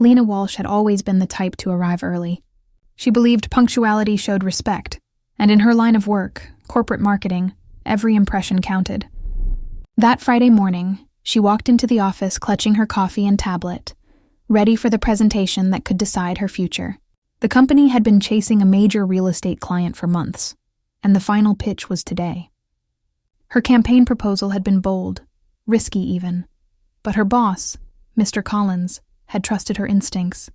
Lena Walsh had always been the type to arrive early. She believed punctuality showed respect, and in her line of work, corporate marketing, every impression counted. That Friday morning, she walked into the office clutching her coffee and tablet, ready for the presentation that could decide her future. The company had been chasing a major real estate client for months, and the final pitch was today. Her campaign proposal had been bold, risky even, but her boss, Mr. Collins, had trusted her instincts.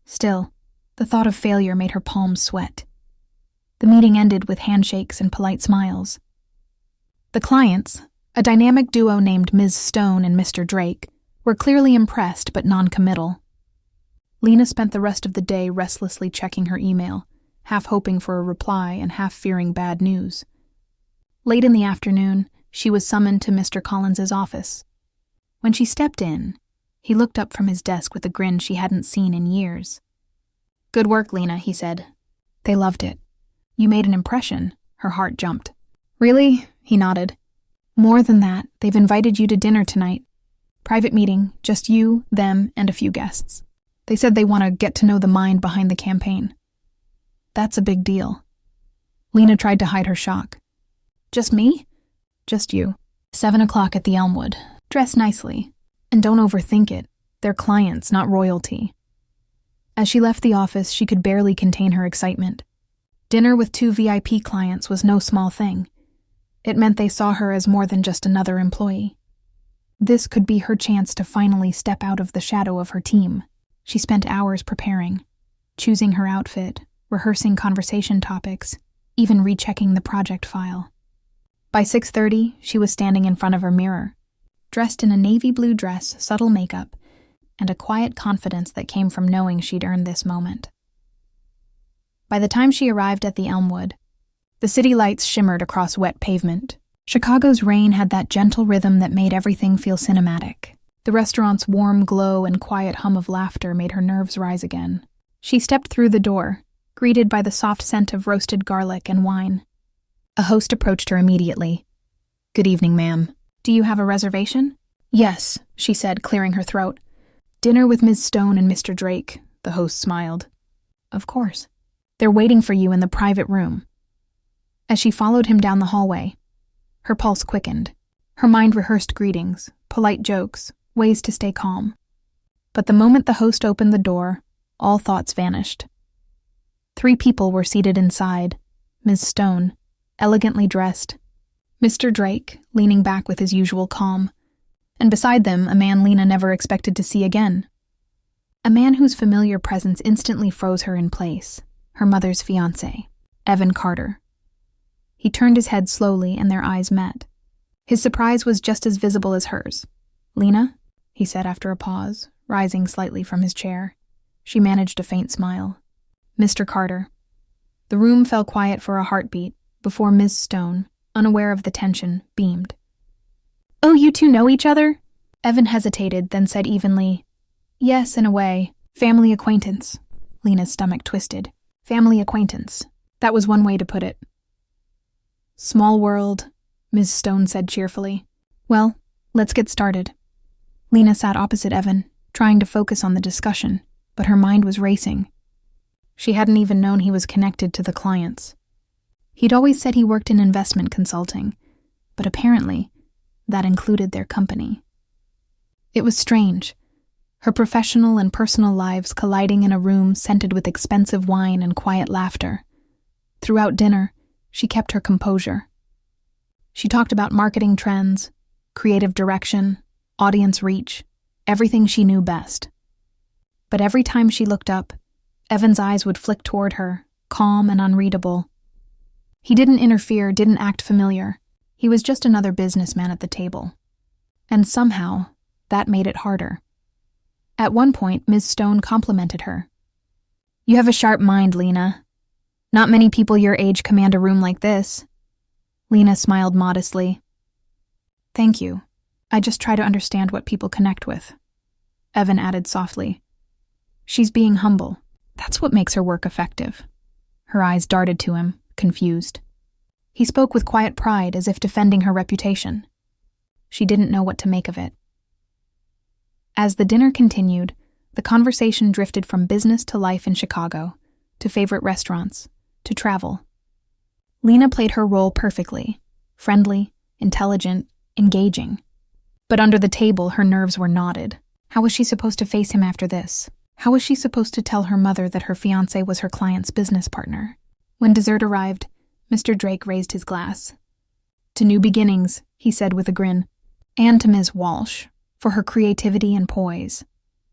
Still, the thought of failure made her palms sweat. The meeting ended with handshakes and polite smiles. The clients, a dynamic duo named Ms. Stone and Mr. Drake, were clearly impressed but non-committal. Lena spent the rest of the day restlessly checking her email, half hoping for a reply and half fearing bad news. Late in the afternoon, she was summoned to Mr. Collins's office. When she stepped in, he looked up from his desk with a grin she hadn't seen in years. "Good work, Lena," he said. "They loved it. You made an impression." Her heart jumped. "Really?" he nodded. "More than that, they've invited you to dinner tonight. Private meeting, just you, them, and a few guests. They said they want to get to know the mind behind the campaign." "That's a big deal." Lena tried to hide her shock. "Just me?" "Just you. 7 o'clock at the Elmwood. Dress nicely. And don't overthink it. They're clients, not royalty." As she left the office, she could barely contain her excitement. Dinner with 2 VIP clients was no small thing. It meant they saw her as more than just another employee. This could be her chance to finally step out of the shadow of her team. She spent hours preparing, choosing her outfit, rehearsing conversation topics, even rechecking the project file. By 6:30, she was standing in front of her mirror, dressed in a navy blue dress, subtle makeup, and a quiet confidence that came from knowing she'd earned this moment. By the time she arrived at the Elmwood, the city lights shimmered across wet pavement. Chicago's rain had that gentle rhythm that made everything feel cinematic. The restaurant's warm glow and quiet hum of laughter made her nerves rise again. She stepped through the door, greeted by the soft scent of roasted garlic and wine. A host approached her immediately. "Good evening, ma'am. Do you have a reservation?" "Yes," she said, clearing her throat. "Dinner with Ms. Stone and Mr. Drake," the host smiled. "Of course. They're waiting for you in the private room." As she followed him down the hallway, her pulse quickened. Her mind rehearsed greetings, polite jokes, ways to stay calm. But the moment the host opened the door, all thoughts vanished. 3 people were seated inside: Ms. Stone, elegantly dressed, Mr. Drake, leaning back with his usual calm, and beside them a man Lena never expected to see again. A man whose familiar presence instantly froze her in place, her mother's fiancé, Evan Carter. He turned his head slowly and their eyes met. His surprise was just as visible as hers. "Lena?" he said after a pause, rising slightly from his chair. She managed a faint smile. "Mr. Carter." The room fell quiet for a heartbeat before Ms. Stone, unaware of the tension, beamed. "Oh, you two know each other?" Evan hesitated, then said evenly, "Yes, in a way. Family acquaintance." Lena's stomach twisted. Family acquaintance. That was one way to put it. "Small world," Ms. Stone said cheerfully. "Well, let's get started." Lena sat opposite Evan, trying to focus on the discussion, but her mind was racing. She hadn't even known he was connected to the clients. He'd always said he worked in investment consulting, but apparently that included their company. It was strange, her professional and personal lives colliding in a room scented with expensive wine and quiet laughter. Throughout dinner, she kept her composure. She talked about marketing trends, creative direction, audience reach, everything she knew best. But every time she looked up, Evan's eyes would flick toward her, calm and unreadable. He didn't interfere, didn't act familiar. He was just another businessman at the table. And somehow, that made it harder. At one point, Ms. Stone complimented her. "You have a sharp mind, Lena. Not many people your age command a room like this." Lena smiled modestly. "Thank you. I just try to understand what people connect with." Evan added softly. "She's being humble. That's what makes her work effective." Her eyes darted to him, confused. He spoke with quiet pride, as if defending her reputation. She didn't know what to make of it. As the dinner continued, The conversation drifted from business to life in Chicago, to favorite restaurants, to travel. Lena played her role perfectly, friendly, intelligent, engaging. But under the table, her nerves were knotted. How was she supposed to face him after this? How was she supposed to tell her mother that her fiancé was her client's business partner? When dessert arrived, Mr. Drake raised his glass. "To new beginnings," he said with a grin, "and to Ms. Walsh, for her creativity and poise."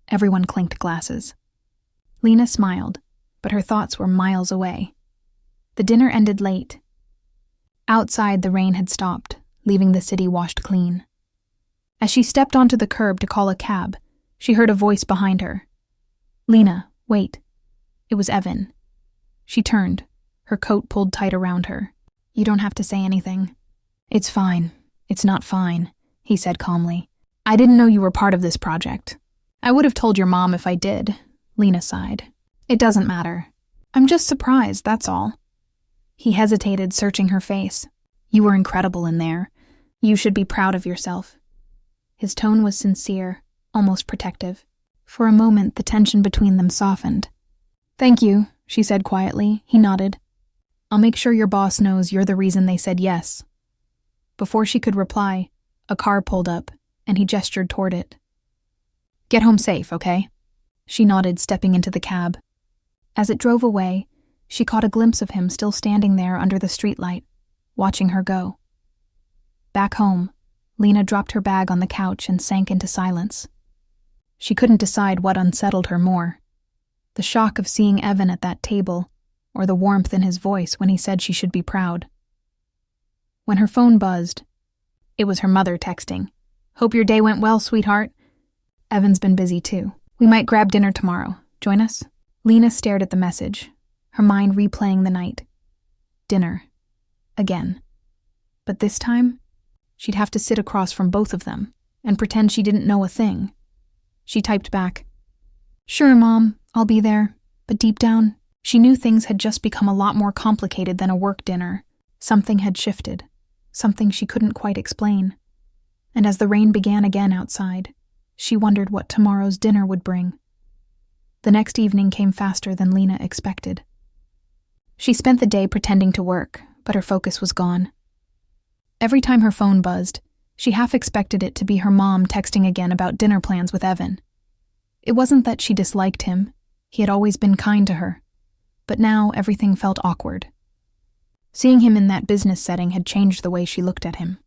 Everyone clinked glasses. Lena smiled, but her thoughts were miles away. The dinner ended late. Outside, the rain had stopped, leaving the city washed clean. As she stepped onto the curb to call a cab, she heard a voice behind her. "Lena, wait." It was Evan. She turned, her coat pulled tight around her. "You don't have to say anything." "It's fine. It's not fine," he said calmly. "I didn't know you were part of this project." "I would have told your mom if I did," Lena sighed. "It doesn't matter. I'm just surprised, that's all." He hesitated, searching her face. "You were incredible in there. You should be proud of yourself." His tone was sincere, almost protective. For a moment, the tension between them softened. "Thank you," she said quietly. He nodded. "I'll make sure your boss knows you're the reason they said yes." Before she could reply, a car pulled up, and he gestured toward it. "Get home safe, okay?" She nodded, stepping into the cab. As it drove away, she caught a glimpse of him still standing there under the streetlight, watching her go. Back home, Lena dropped her bag on the couch and sank into silence. She couldn't decide what unsettled her more, the shock of seeing Evan at that table, or the warmth in his voice when he said she should be proud. When her phone buzzed, it was her mother texting. "Hope your day went well, sweetheart." "Evan's been busy too. We might grab dinner tomorrow. Join us?" Lena stared at the message, her mind replaying the night. Dinner. Again. But this time, she'd have to sit across from both of them and pretend she didn't know a thing. She typed back, "Sure, Mom, I'll be there." But deep down, she knew things had just become a lot more complicated than a work dinner. Something had shifted, something she couldn't quite explain. And as the rain began again outside, she wondered what tomorrow's dinner would bring. The next evening came faster than Lena expected. She spent the day pretending to work, but her focus was gone. Every time her phone buzzed, she half expected it to be her mom texting again about dinner plans with Evan. It wasn't that she disliked him. He had always been kind to her. But now everything felt awkward. Seeing him in that business setting had changed the way she looked at him.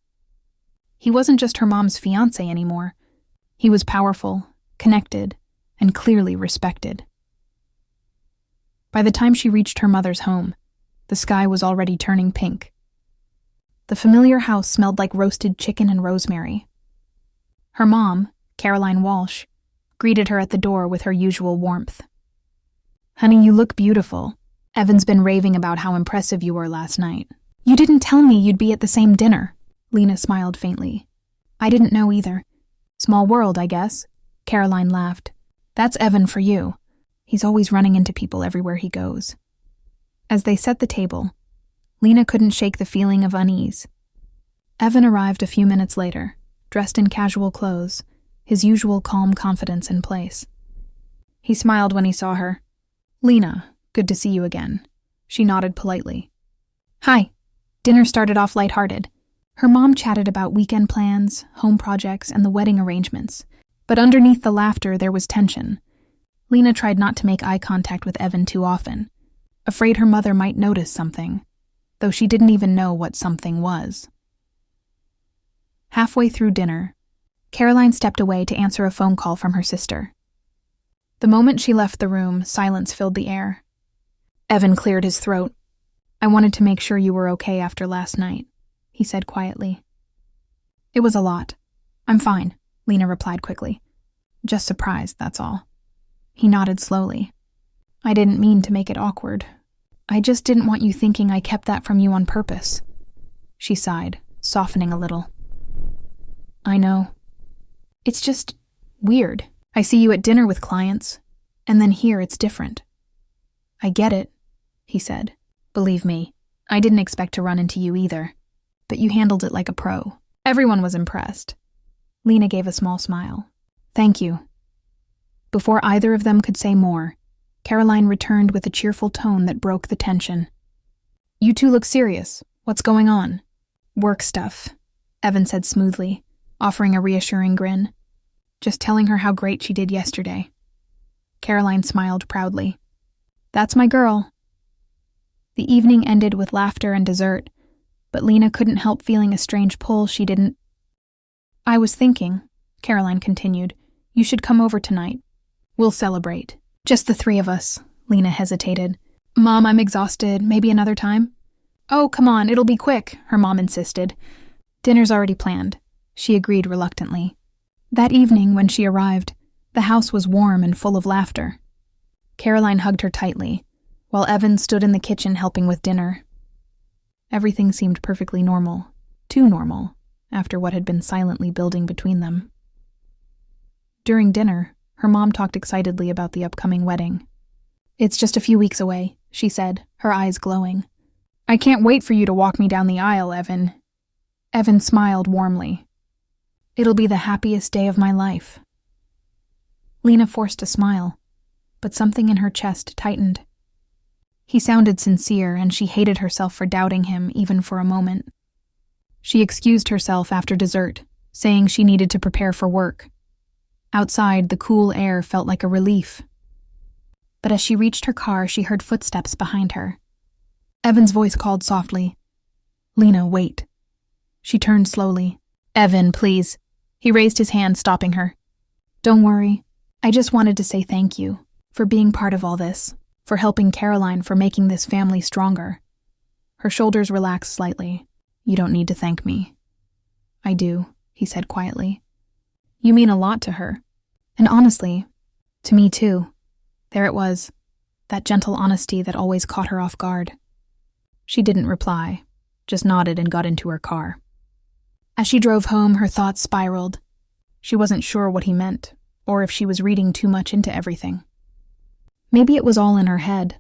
He wasn't just her mom's fiancé anymore. He was powerful, connected, and clearly respected. By the time she reached her mother's home, the sky was already turning pink. The familiar house smelled like roasted chicken and rosemary. Her mom, Caroline Walsh, greeted her at the door with her usual warmth. "Honey, you look beautiful. Evan's been raving about how impressive you were last night." "You didn't tell me you'd be at the same dinner." Lena smiled faintly. "I didn't know either. Small world, I guess." Caroline laughed. "That's Evan for you. He's always running into people everywhere he goes." As they set the table, Lena couldn't shake the feeling of unease. Evan arrived a few minutes later, dressed in casual clothes, his usual calm confidence in place. He smiled when he saw her. "Lena, good to see you again." She nodded politely. "Hi." Dinner started off lighthearted. Her mom chatted about weekend plans, home projects, and the wedding arrangements. But underneath the laughter, there was tension. Lena tried not to make eye contact with Evan too often, afraid her mother might notice something, though she didn't even know what something was. Halfway through dinner, Caroline stepped away to answer a phone call from her sister. The moment she left the room, silence filled the air. Evan cleared his throat. "I wanted to make sure you were okay after last night," he said quietly. "It was a lot. I'm fine," Lena replied quickly. "Just surprised, that's all." He nodded slowly. "I didn't mean to make it awkward. I just didn't want you thinking I kept that from you on purpose." She sighed, softening a little. "I know. It's just weird. I see you at dinner with clients, and then here it's different." "I get it," he said. "Believe me, I didn't expect to run into you either, but you handled it like a pro." Everyone was impressed. Lena gave a small smile. "Thank you." Before either of them could say more, Caroline returned with a cheerful tone that broke the tension. "You two look serious. What's going on?" "Work stuff," Evan said smoothly, offering a reassuring grin. "Just telling her how great she did yesterday." Caroline smiled proudly. "That's my girl." The evening ended with laughter and dessert, but Lena couldn't help feeling a strange pull she didn't. "I was thinking," Caroline continued, "you should come over tonight. We'll celebrate. Just the three of us." Lena hesitated. "Mom, I'm exhausted. Maybe another time?" "Oh, come on, it'll be quick," her mom insisted. "Dinner's already planned," she agreed reluctantly. That evening, when she arrived, the house was warm and full of laughter. Caroline hugged her tightly, while Evan stood in the kitchen helping with dinner. Everything seemed perfectly normal, too normal, after what had been silently building between them. During dinner, her mom talked excitedly about the upcoming wedding. "It's just a few weeks away," she said, her eyes glowing. "I can't wait for you to walk me down the aisle, Evan." Evan smiled warmly. "It'll be the happiest day of my life." Lena forced a smile, but something in her chest tightened. He sounded sincere, and she hated herself for doubting him even for a moment. She excused herself after dessert, saying she needed to prepare for work. Outside, the cool air felt like a relief. But as she reached her car, she heard footsteps behind her. Evan's voice called softly, "Lena, wait." She turned slowly. "Evan, please." He raised his hand, stopping her. "Don't worry. I just wanted to say thank you for being part of all this, for helping Caroline, for making this family stronger." Her shoulders relaxed slightly. "You don't need to thank me." "I do," he said quietly. "You mean a lot to her. And honestly, to me too." There it was, that gentle honesty that always caught her off guard. She didn't reply, just nodded and got into her car. As she drove home, her thoughts spiraled. She wasn't sure what he meant, or if she was reading too much into everything. Maybe it was all in her head.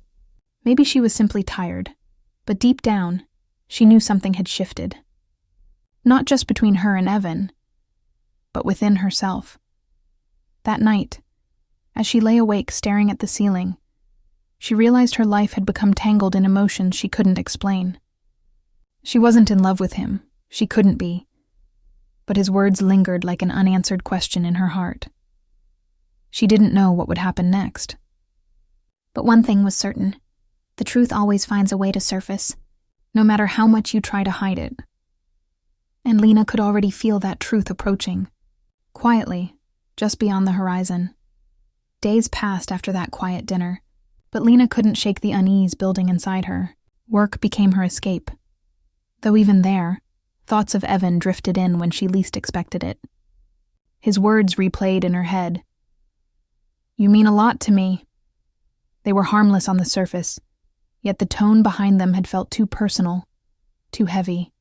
Maybe she was simply tired. But deep down, she knew something had shifted. Not just between her and Evan, but within herself. That night, as she lay awake staring at the ceiling, she realized her life had become tangled in emotions she couldn't explain. She wasn't in love with him. She couldn't be. But his words lingered like an unanswered question in her heart. She didn't know what would happen next. But one thing was certain. The truth always finds a way to surface, no matter how much you try to hide it. And Lena could already feel that truth approaching, quietly, just beyond the horizon. Days passed after that quiet dinner, but Lena couldn't shake the unease building inside her. Work became her escape. Though even there, thoughts of Evan drifted in when she least expected it. His words replayed in her head. "You mean a lot to me." They were harmless on the surface, yet the tone behind them had felt too personal, too heavy.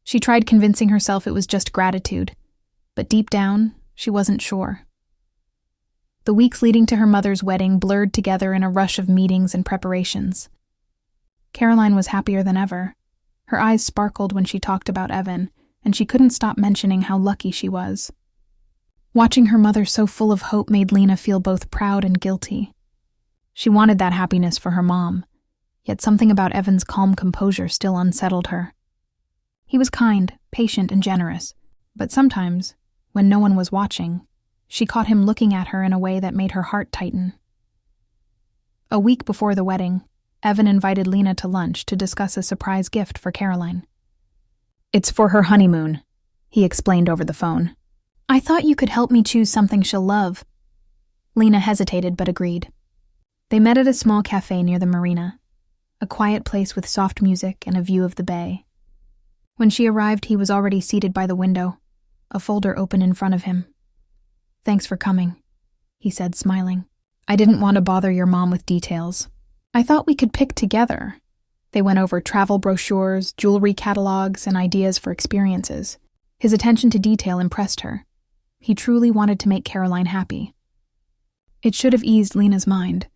She tried convincing herself it was just gratitude, but deep down, she wasn't sure. The weeks leading to her mother's wedding blurred together in a rush of meetings and preparations. Caroline was happier than ever. Her eyes sparkled when she talked about Evan, and she couldn't stop mentioning how lucky she was. Watching her mother so full of hope made Lena feel both proud and guilty. She wanted that happiness for her mom, yet something about Evan's calm composure still unsettled her. He was kind, patient, and generous, but sometimes, when no one was watching, she caught him looking at her in a way that made her heart tighten. A week before the wedding, Evan invited Lena to lunch to discuss a surprise gift for Caroline. "It's for her honeymoon," he explained over the phone. "I thought you could help me choose something she'll love." Lena hesitated but agreed. They met at a small cafe near the marina, a quiet place with soft music and a view of the bay. When she arrived, he was already seated by the window, a folder open in front of him. "Thanks for coming," he said, smiling. "I didn't want to bother your mom with details. I thought we could pick together." They went over travel brochures, jewelry catalogs, and ideas for experiences. His attention to detail impressed her. He truly wanted to make Caroline happy. It should have eased Lena's mind,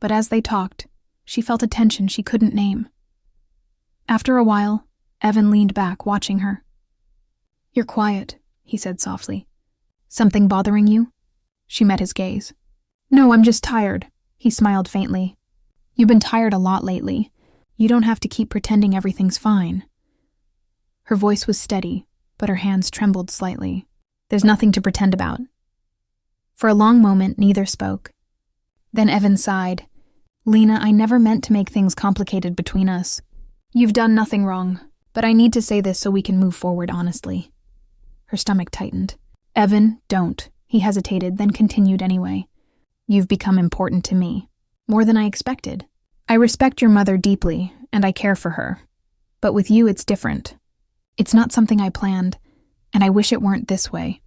but as they talked, she felt a tension she couldn't name. After a while, Evan leaned back, watching her. "You're quiet," he said softly. "Something bothering you?" She met his gaze. No, I'm just tired. He smiled faintly. You've been tired a lot lately. You don't have to keep pretending everything's fine. Her voice was steady, but her hands trembled slightly. There's nothing to pretend about. For a long moment, neither spoke. Then Evan sighed. Lena, I never meant to make things complicated between us. You've done nothing wrong, but I need to say this so we can move forward honestly. Her stomach tightened. Evan, don't. He hesitated, then continued anyway. You've become important to me, more than I expected. I respect your mother deeply, and I care for her. But with you, it's different. It's not something I planned, and I wish it weren't this way.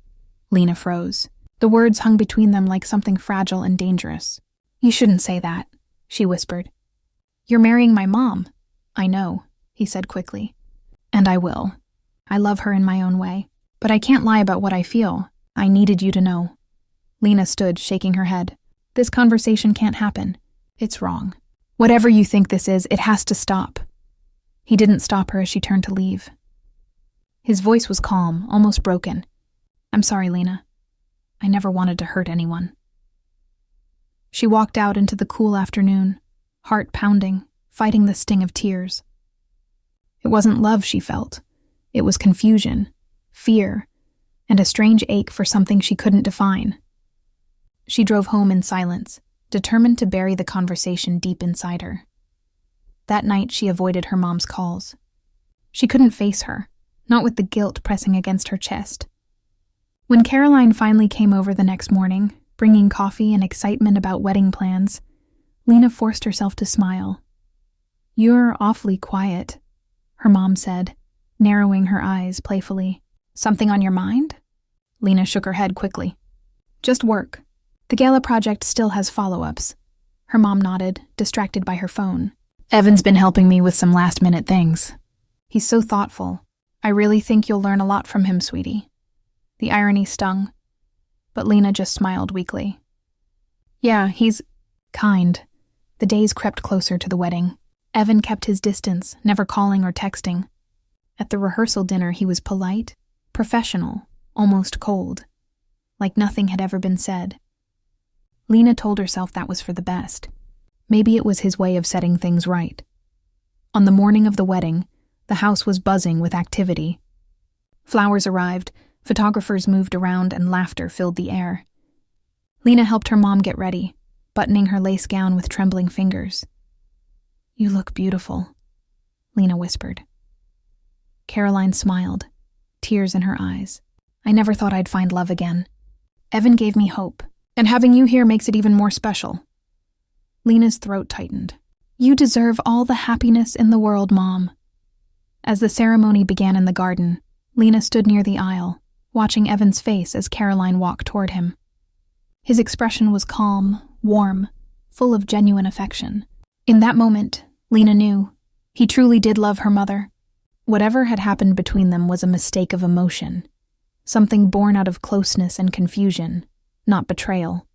Lena froze. The words hung between them like something fragile and dangerous. You shouldn't say that, she whispered. You're marrying my mom. I know, he said quickly. And I will. I love her in my own way. But I can't lie about what I feel. I needed you to know. Lena stood, shaking her head. This conversation can't happen. It's wrong. Whatever you think this is, it has to stop. He didn't stop her as she turned to leave. His voice was calm, almost broken. I'm sorry, Lena. I never wanted to hurt anyone. She walked out into the cool afternoon, heart pounding, fighting the sting of tears. It wasn't love she felt. It was confusion, fear, and a strange ache for something she couldn't define. She drove home in silence, determined to bury the conversation deep inside her. That night, she avoided her mom's calls. She couldn't face her, not with the guilt pressing against her chest. When Caroline finally came over the next morning, bringing coffee and excitement about wedding plans, Lena forced herself to smile. You're awfully quiet, her mom said, narrowing her eyes playfully. Something on your mind? Lena shook her head quickly. Just work. The gala project still has follow-ups. Her mom nodded, distracted by her phone. Evan's been helping me with some last-minute things. He's so thoughtful. I really think you'll learn a lot from him, sweetie. The irony stung, but Lena just smiled weakly. Yeah, he's kind. The days crept closer to the wedding. Evan kept his distance, never calling or texting. At the rehearsal dinner, he was polite, professional, almost cold, like nothing had ever been said. Lena told herself that was for the best. Maybe it was his way of setting things right. On the morning of the wedding, the house was buzzing with activity. Flowers arrived, photographers moved around, and laughter filled the air. Lena helped her mom get ready, buttoning her lace gown with trembling fingers. You look beautiful, Lena whispered. Caroline smiled, tears in her eyes. I never thought I'd find love again. Evan gave me hope, and having you here makes it even more special. Lena's throat tightened. You deserve all the happiness in the world, Mom. As the ceremony began in the garden, Lena stood near the aisle, watching Evan's face as Caroline walked toward him. His expression was calm, warm, full of genuine affection. In that moment, Lena knew he truly did love her mother. Whatever had happened between them was a mistake of emotion, something born out of closeness and confusion, not betrayal.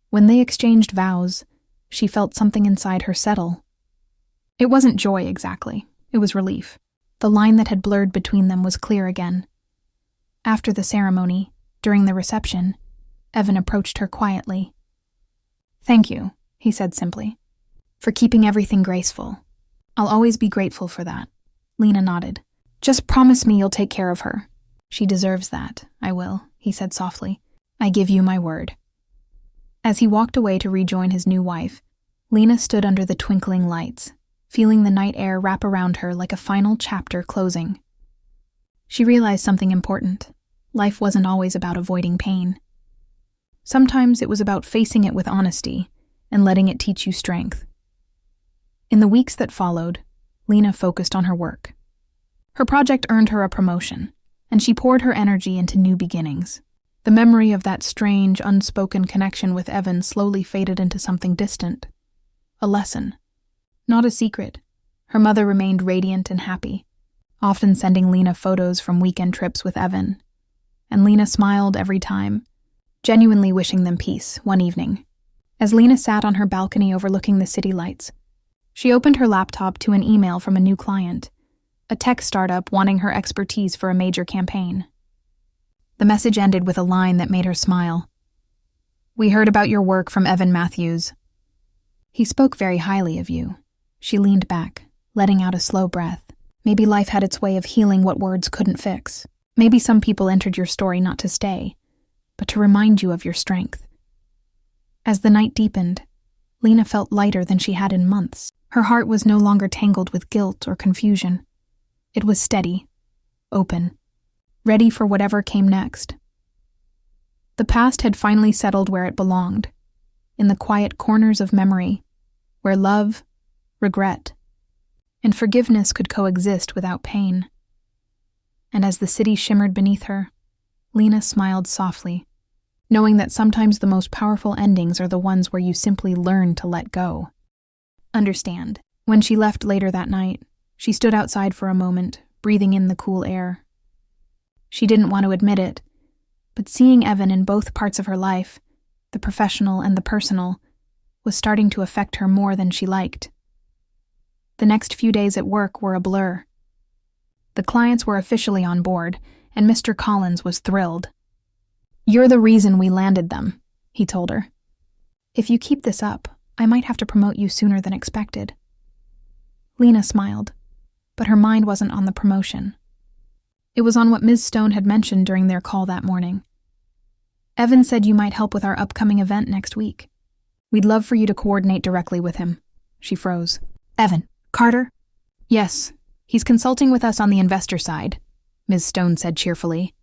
When they exchanged vows, she felt something inside her settle. It wasn't joy exactly, it was relief. The line that had blurred between them was clear again. After the ceremony, during the reception, Evan approached her quietly. Thank you, he said simply, for keeping everything graceful. I'll always be grateful for that. Lena nodded. Just promise me you'll take care of her. She deserves that. I will, he said softly. I give you my word. As he walked away to rejoin his new wife, Lena stood under the twinkling lights, feeling the night air wrap around her like a final chapter closing. She realized something important. Life wasn't always about avoiding pain. Sometimes it was about facing it with honesty and letting it teach you strength. In the weeks that followed, Lena focused on her work. Her project earned her a promotion, and she poured her energy into new beginnings. The memory of that strange, unspoken connection with Evan slowly faded into something distant. A lesson. Not a secret. Her mother remained radiant and happy, often sending Lena photos from weekend trips with Evan. And Lena smiled every time, genuinely wishing them peace one evening. As Lena sat on her balcony overlooking the city lights, she opened her laptop to an email from a new client, a tech startup wanting her expertise for a major campaign. The message ended with a line that made her smile. "We heard about your work from Evan Matthews. He spoke very highly of you." She leaned back, letting out a slow breath. Maybe life had its way of healing what words couldn't fix. Maybe some people entered your story not to stay, but to remind you of your strength. As the night deepened, Lena felt lighter than she had in months. Her heart was no longer tangled with guilt or confusion. It was steady, open, ready for whatever came next. The past had finally settled where it belonged, in the quiet corners of memory, where love, regret, and forgiveness could coexist without pain. And as the city shimmered beneath her, Lena smiled softly, knowing that sometimes the most powerful endings are the ones where you simply learn to let go. Understand. When she left later that night, she stood outside for a moment, breathing in the cool air. She didn't want to admit it, but seeing Evan in both parts of her life, the professional and the personal, was starting to affect her more than she liked. The next few days at work were a blur. The clients were officially on board, and Mr. Collins was thrilled. "You're the reason we landed them," he told her. "If you keep this up, I might have to promote you sooner than expected." Lena smiled, but her mind wasn't on the promotion. It was on what Ms. Stone had mentioned during their call that morning. "Evan said you might help with our upcoming event next week. We'd love for you to coordinate directly with him." She froze. "Evan? Carter?" "Yes, he's consulting with us on the investor side," Ms. Stone said cheerfully.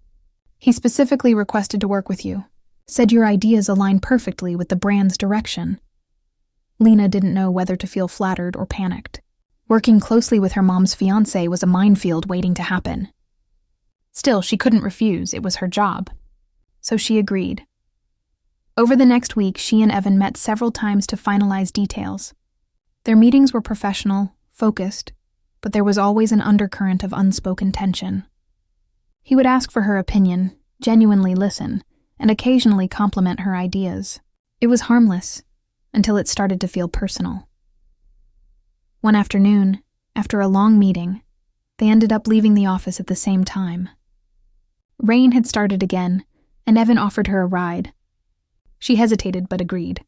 "He specifically requested to work with you, said your ideas align perfectly with the brand's direction." Lena didn't know whether to feel flattered or panicked. Working closely with her mom's fiancé was a minefield waiting to happen. Still, she couldn't refuse, it was her job. So she agreed. Over the next week, she and Evan met several times to finalize details. Their meetings were professional, focused, but there was always an undercurrent of unspoken tension. He would ask for her opinion, genuinely listen, and occasionally compliment her ideas. It was harmless, until it started to feel personal. One afternoon, after a long meeting, they ended up leaving the office at the same time. Rain had started again, and Evan offered her a ride. She hesitated but agreed.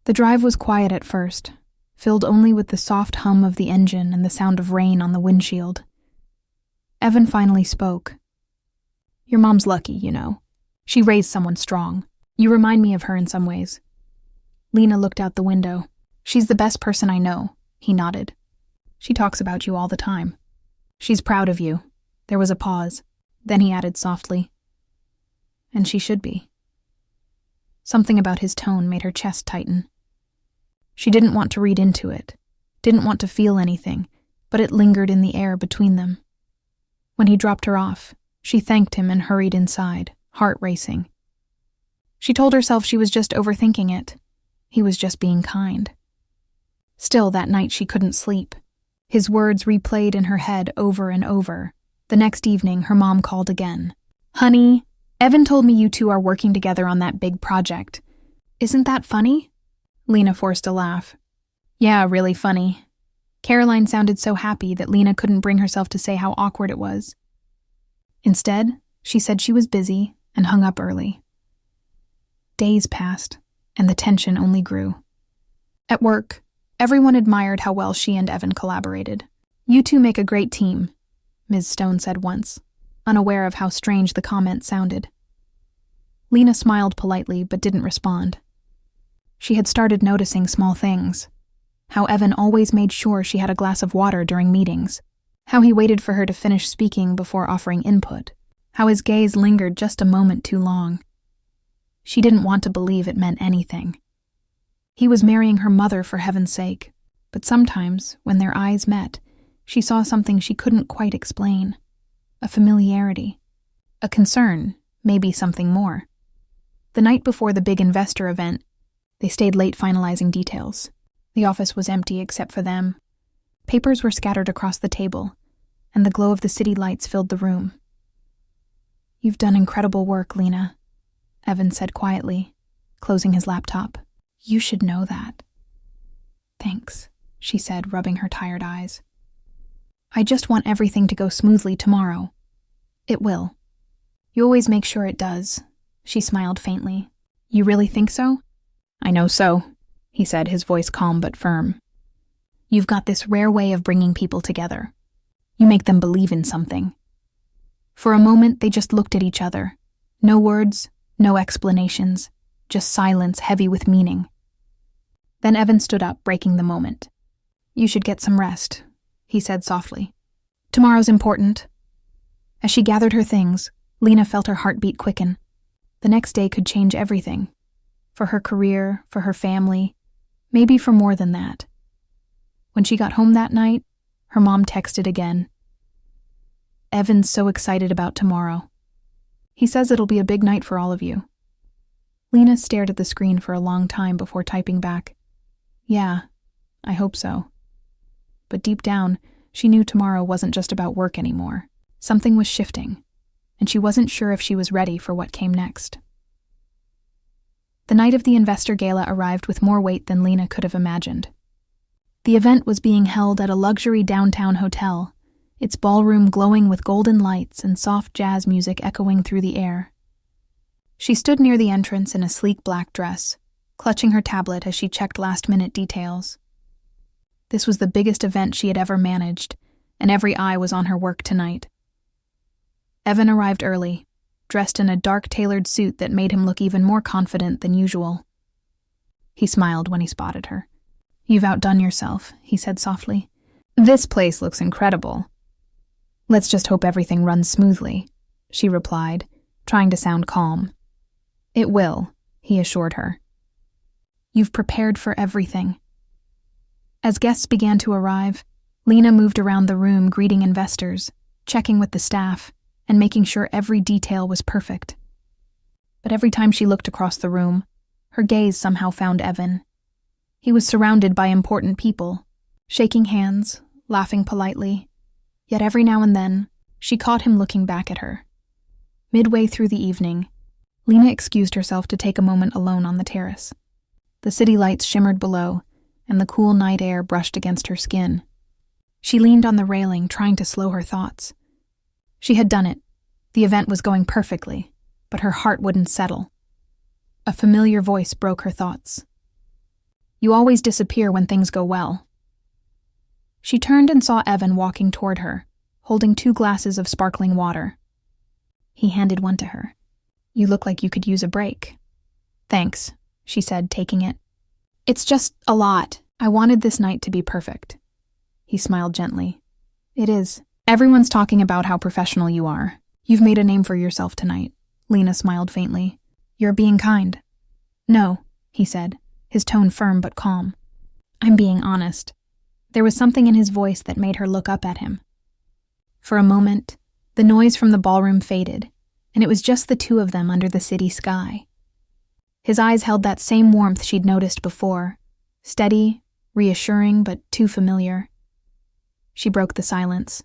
The drive was quiet at first, filled only with the soft hum of the engine and the sound of rain on the windshield. Evan finally spoke. "Your mom's lucky, you know. She raised someone strong. You remind me of her in some ways." Lena looked out the window. "She's the best person I know," he nodded. "She talks about you all the time. She's proud of you." There was a pause. Then he added softly, "And she should be." Something about his tone made her chest tighten. She didn't want to read into it, didn't want to feel anything, but it lingered in the air between them. When he dropped her off, she thanked him and hurried inside, heart racing. She told herself she was just overthinking it. He was just being kind. Still, that night she couldn't sleep. His words replayed in her head over and over. The next evening, her mom called again. "Honey, Evan told me you two are working together on that big project. Isn't that funny?" Lena forced a laugh. "Yeah, really funny." Caroline sounded so happy that Lena couldn't bring herself to say how awkward it was. Instead, she said she was busy and hung up early. Days passed, and the tension only grew. At work, everyone admired how well she and Evan collaborated. "You two make a great team," Ms. Stone said once, unaware of how strange the comment sounded. Lena smiled politely but didn't respond. She had started noticing small things. How Evan always made sure she had a glass of water during meetings. How he waited for her to finish speaking before offering input. How his gaze lingered just a moment too long. She didn't want to believe it meant anything. He was marrying her mother for heaven's sake, but sometimes, when their eyes met, she saw something she couldn't quite explain. A familiarity. A concern, maybe something more. The night before the big investor event, they stayed late finalizing details. The office was empty except for them. Papers were scattered across the table, and the glow of the city lights filled the room. "You've done incredible work, Lena," Evan said quietly, closing his laptop. "You should know that." "Thanks," she said, rubbing her tired eyes. "I just want everything to go smoothly tomorrow." "It will. You always make sure it does," she smiled faintly. You really think so? I know so, he said, his voice calm but firm. You've got this rare way of bringing people together. You make them believe in something. For a moment, they just looked at each other. No words, no explanations, just silence heavy with meaning. Then Evan stood up, breaking the moment. You should get some rest, he said softly. Tomorrow's important. As she gathered her things, Lena felt her heartbeat quicken. The next day could change everything. For her career, for her family, maybe for more than that. When she got home that night, her mom texted again. Evan's so excited about tomorrow. He says it'll be a big night for all of you. Lena stared at the screen for a long time before typing back. Yeah, I hope so. But deep down, she knew tomorrow wasn't just about work anymore. Something was shifting, and she wasn't sure if she was ready for what came next. The night of the investor gala arrived with more weight than Lena could have imagined. The event was being held at a luxury downtown hotel, its ballroom glowing with golden lights and soft jazz music echoing through the air. She stood near the entrance in a sleek black dress, clutching her tablet as she checked last-minute details. This was the biggest event she had ever managed, and every eye was on her work tonight. Evan arrived early, dressed in a dark tailored suit that made him look even more confident than usual. He smiled when he spotted her. You've outdone yourself, he said softly. This place looks incredible. Let's just hope everything runs smoothly, she replied, trying to sound calm. It will, he assured her. You've prepared for everything. As guests began to arrive, Lena moved around the room greeting investors, checking with the staff, and making sure every detail was perfect. But every time she looked across the room, her gaze somehow found Evan. He was surrounded by important people, shaking hands, laughing politely, yet every now and then, she caught him looking back at her. Midway through the evening, Lena excused herself to take a moment alone on the terrace. The city lights shimmered below, and the cool night air brushed against her skin. She leaned on the railing, trying to slow her thoughts. She had done it. The event was going perfectly, but her heart wouldn't settle. A familiar voice broke her thoughts. You always disappear when things go well. She turned and saw Evan walking toward her, holding 2 glasses of sparkling water. He handed one to her. You look like you could use a break. Thanks, she said, taking it. It's just a lot. I wanted this night to be perfect. He smiled gently. It is. Everyone's talking about how professional you are. You've made a name for yourself tonight. Lena smiled faintly. You're being kind. No, he said, his tone firm but calm. I'm being honest. There was something in his voice that made her look up at him. For a moment, the noise from the ballroom faded, and it was just the two of them under the city sky. His eyes held that same warmth she'd noticed before, steady, reassuring, but too familiar. She broke the silence.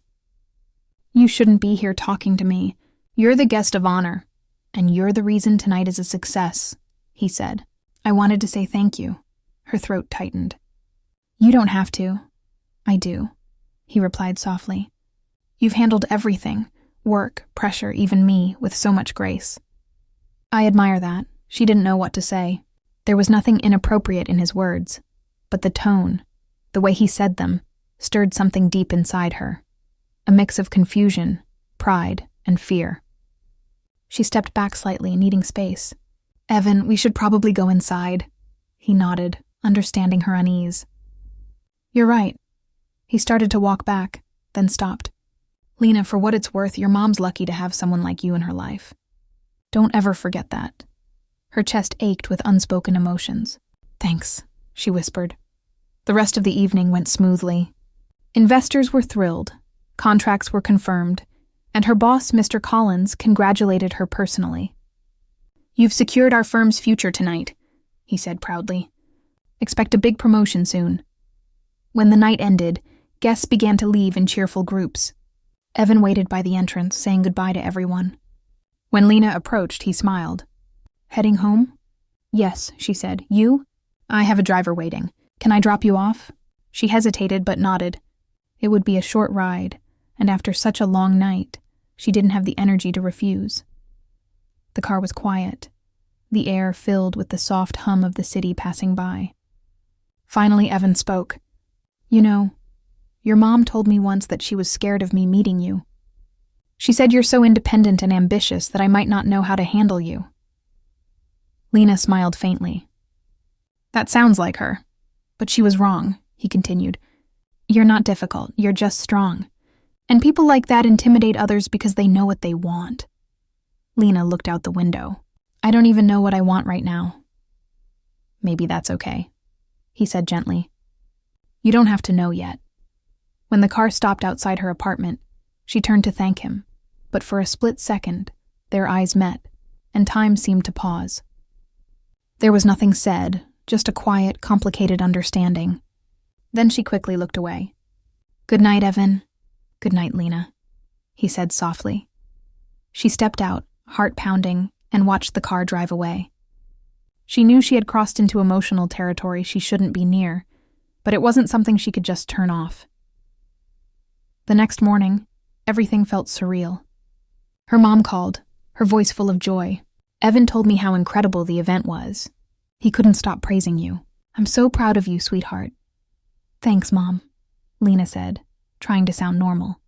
You shouldn't be here talking to me. You're the guest of honor, and you're the reason tonight is a success, he said. I wanted to say thank you. Her throat tightened. You don't have to. I do, he replied softly. You've handled everything, work, pressure, even me, with so much grace. I admire that. She didn't know what to say. There was nothing inappropriate in his words, but the tone, the way he said them, stirred something deep inside her. A mix of confusion, pride, and fear. She stepped back slightly, needing space. Evan, we should probably go inside. He nodded, understanding her unease. You're right. He started to walk back, then stopped. Lena, for what it's worth, your mom's lucky to have someone like you in her life. Don't ever forget that. Her chest ached with unspoken emotions. Thanks, she whispered. The rest of the evening went smoothly. Investors were thrilled, contracts were confirmed, and her boss, Mr. Collins, congratulated her personally. You've secured our firm's future tonight, he said proudly. Expect a big promotion soon. When the night ended, guests began to leave in cheerful groups. Evan waited by the entrance, saying goodbye to everyone. When Lena approached, he smiled. Heading home? Yes, she said. You? I have a driver waiting. Can I drop you off? She hesitated but nodded. It would be a short ride, and after such a long night, she didn't have the energy to refuse. The car was quiet. the air filled with the soft hum of the city passing by. Finally, Evan spoke. "You know, your mom told me once that she was scared of me meeting you. She said you're so independent and ambitious that I might not know how to handle you." Lena smiled faintly. "That sounds like her. But she was wrong," he continued. "You're not difficult, you're just strong. And people like that intimidate others because they know what they want." Lena looked out the window. "I don't even know what I want right now." "Maybe that's okay," he said gently. "You don't have to know yet." When the car stopped outside her apartment, she turned to thank him, but for a split second, their eyes met, and time seemed to pause. There was nothing said, just a quiet, complicated understanding. Then she quickly looked away. "Good night, Evan. Good night, Lena," he said softly. She stepped out, heart pounding, and watched the car drive away. She knew she had crossed into emotional territory she shouldn't be near, but it wasn't something she could just turn off. The next morning, everything felt surreal. Her mom called, her voice full of joy. "Evan told me how incredible the event was. He couldn't stop praising you. I'm so proud of you, sweetheart." "Thanks, Mom," Lena said, trying to sound normal.